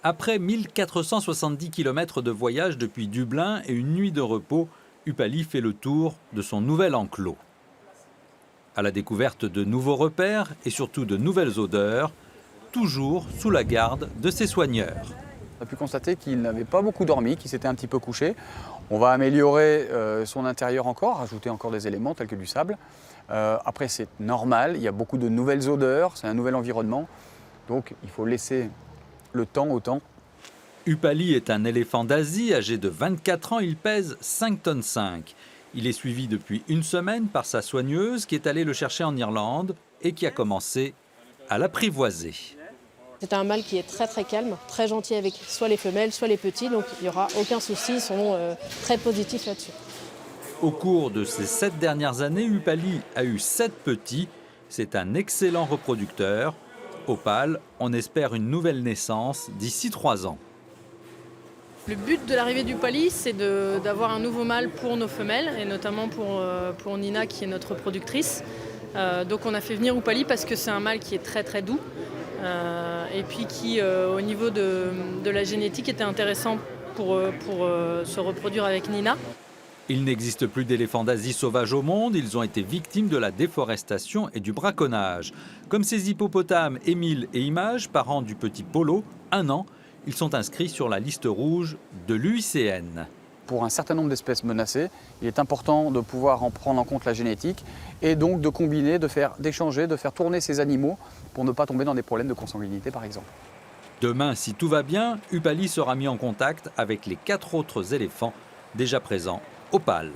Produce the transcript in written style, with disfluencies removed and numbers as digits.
Après 1470 km de voyage depuis Dublin et une nuit de repos, Upali fait le tour de son nouvel enclos. À la découverte de nouveaux repères et surtout de nouvelles odeurs, toujours sous la garde de ses soigneurs. On a pu constater qu'il n'avait pas beaucoup dormi, qu'il s'était un petit peu couché. On va améliorer son intérieur encore, rajouter encore des éléments tels que du sable. Après, c'est normal, il y a beaucoup de nouvelles odeurs, c'est un nouvel environnement. Donc, il faut laisser le temps au temps. Upali est un éléphant d'Asie, âgé de 24 ans, il pèse 5,5 tonnes. Il est suivi depuis une semaine par sa soigneuse qui est allée le chercher en Irlande et qui a commencé à l'apprivoiser. C'est un mâle qui est très calme, très gentil avec soit les femelles, soit les petits, donc il n'y aura aucun souci, ils sont très positifs là-dessus. Au cours de ces 7 dernières années, Upali a eu 7 petits. C'est un excellent reproducteur. Opale, on espère une nouvelle naissance d'ici 3 ans. Le but de l'arrivée d'Upali, c'est d'avoir un nouveau mâle pour nos femelles, et notamment pour Nina qui est notre productrice. Donc on a fait venir Upali parce que c'est un mâle qui est très doux, et puis qui, au niveau de la génétique, était intéressant pour se reproduire avec Nina. Il n'existe plus d'éléphants d'Asie sauvages au monde, ils ont été victimes de la déforestation et du braconnage. Comme ces hippopotames Émile et Image, parents du petit Polo, 1 an, ils sont inscrits sur la liste rouge de l'UICN. Pour un certain nombre d'espèces menacées, il est important de pouvoir en prendre en compte la génétique et donc de combiner, d'échanger, de faire tourner ces animaux pour ne pas tomber dans des problèmes de consanguinité par exemple. Demain, si tout va bien, Upali sera mis en contact avec les 4 autres éléphants déjà présents au Opale.